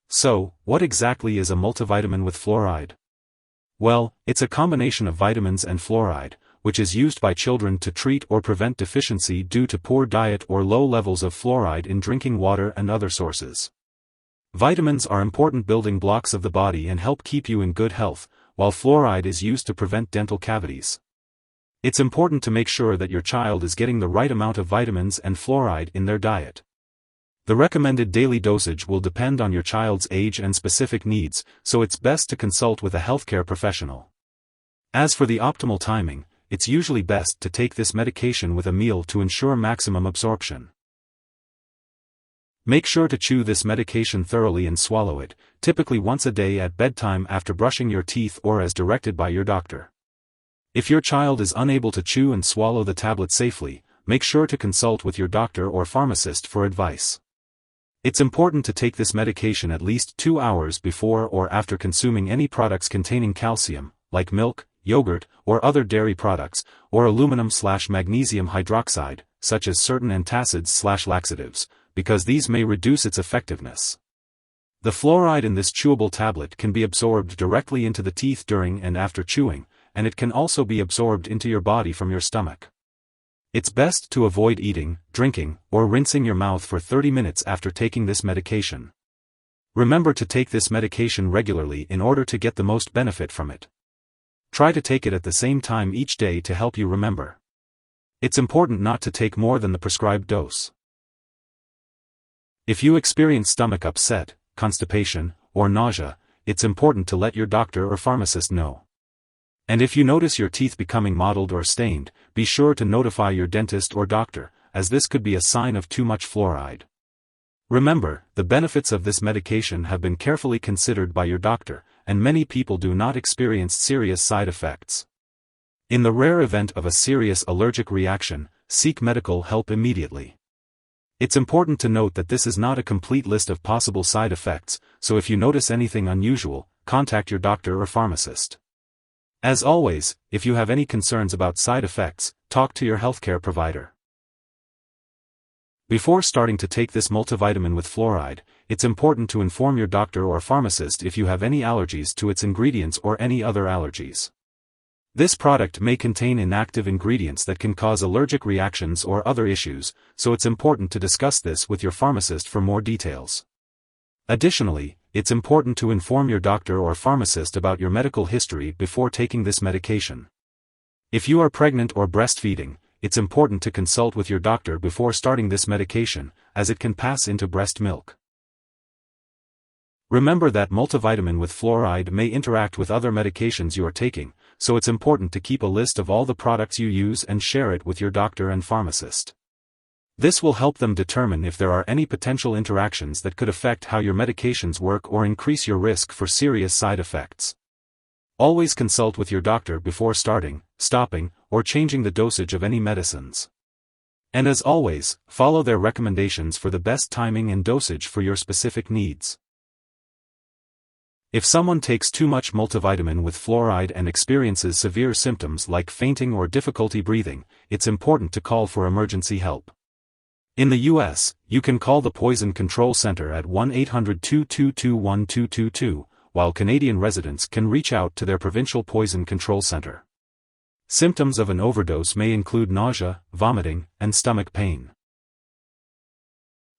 So, what exactly is a multivitamin with fluoride? Well, it's a combination of vitamins and fluoride, which is used by children to treat or prevent deficiency due to poor diet or low levels of fluoride in drinking water and other sources. Vitamins are important building blocks of the body and help keep you in good health, while fluoride is used to prevent dental cavities. It's important to make sure that your child is getting the right amount of vitamins and fluoride in their diet. The recommended daily dosage will depend on your child's age and specific needs, so it's best to consult with a healthcare professional. As for the optimal timing, it's usually best to take this medication with a meal to ensure maximum absorption. Make sure to chew this medication thoroughly and swallow it, typically once a day at bedtime after brushing your teeth or as directed by your doctor. If your child is unable to chew and swallow the tablet safely, make sure to consult with your doctor or pharmacist for advice. It's important to take this medication at least 2 hours before or after consuming any products containing calcium, like milk, yogurt, or other dairy products, or aluminum/magnesium hydroxide, such as certain antacids/laxatives, because these may reduce its effectiveness. The fluoride in this chewable tablet can be absorbed directly into the teeth during and after chewing, and it can also be absorbed into your body from your stomach. It's best to avoid eating, drinking, or rinsing your mouth for 30 minutes after taking this medication. Remember to take this medication regularly in order to get the most benefit from it. Try to take it at the same time each day to help you remember. It's important not to take more than the prescribed dose. If you experience stomach upset, constipation, or nausea, it's important to let your doctor or pharmacist know. And if you notice your teeth becoming mottled or stained, be sure to notify your dentist or doctor, as this could be a sign of too much fluoride. Remember, the benefits of this medication have been carefully considered by your doctor, and many people do not experience serious side effects. In the rare event of a serious allergic reaction, seek medical help immediately. It's important to note that this is not a complete list of possible side effects, so if you notice anything unusual, contact your doctor or pharmacist. As always, if you have any concerns about side effects, talk to your healthcare provider. Before starting to take this multivitamin with fluoride, it's important to inform your doctor or pharmacist if you have any allergies to its ingredients or any other allergies. This product may contain inactive ingredients that can cause allergic reactions or other issues, so it's important to discuss this with your pharmacist for more details. Additionally, it's important to inform your doctor or pharmacist about your medical history before taking this medication. If you are pregnant or breastfeeding, it's important to consult with your doctor before starting this medication, as it can pass into breast milk. Remember that multivitamin with fluoride may interact with other medications you are taking, so it's important to keep a list of all the products you use and share it with your doctor and pharmacist. This will help them determine if there are any potential interactions that could affect how your medications work or increase your risk for serious side effects. Always consult with your doctor before starting, stopping, or changing the dosage of any medicines. And as always, follow their recommendations for the best timing and dosage for your specific needs. If someone takes too much multivitamin with fluoride and experiences severe symptoms like fainting or difficulty breathing, it's important to call for emergency help. In the U.S., you can call the Poison Control Center at 1-800-222-1222, while Canadian residents can reach out to their provincial poison control center. Symptoms of an overdose may include nausea, vomiting, and stomach pain.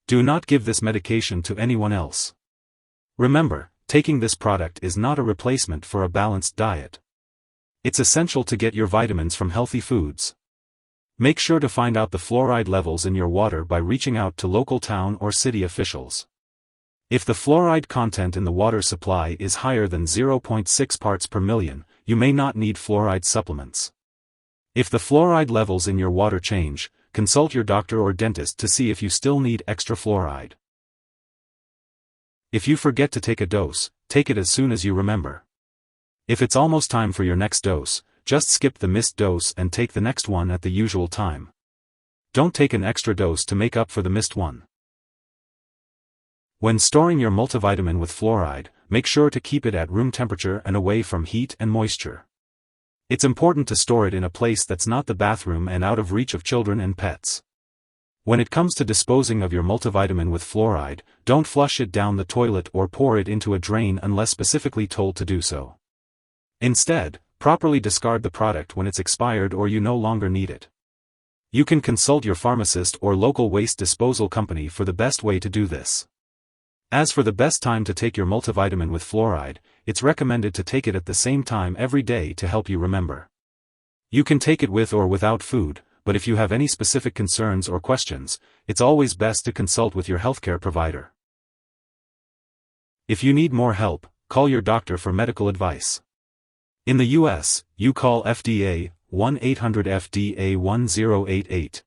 Do not give this medication to anyone else. Remember, taking this product is not a replacement for a balanced diet. It's essential to get your vitamins from healthy foods. Make sure to find out the fluoride levels in your water by reaching out to local town or city officials. If the fluoride content in the water supply is higher than 0.6 parts per million, you may not need fluoride supplements. If the fluoride levels in your water change, consult your doctor or dentist to see if you still need extra fluoride. If you forget to take a dose, take it as soon as you remember. If it's almost time for your next dose, just skip the missed dose and take the next one at the usual time. Don't take an extra dose to make up for the missed one. When storing your multivitamin with fluoride, make sure to keep it at room temperature and away from heat and moisture. It's important to store it in a place that's not the bathroom and out of reach of children and pets. When it comes to disposing of your multivitamin with fluoride, don't flush it down the toilet or pour it into a drain unless specifically told to do so. Instead, properly discard the product when it's expired or you no longer need it. You can consult your pharmacist or local waste disposal company for the best way to do this. As for the best time to take your multivitamin with fluoride, it's recommended to take it at the same time every day to help you remember. You can take it with or without food, but if you have any specific concerns or questions, it's always best to consult with your healthcare provider. If you need more help, call your doctor for medical advice. In the US, you call FDA, 1-800-FDA-1088.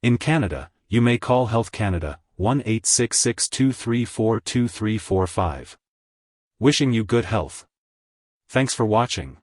In Canada, you may call Health Canada, 1-866-234-2345. Wishing you good health. Thanks for watching.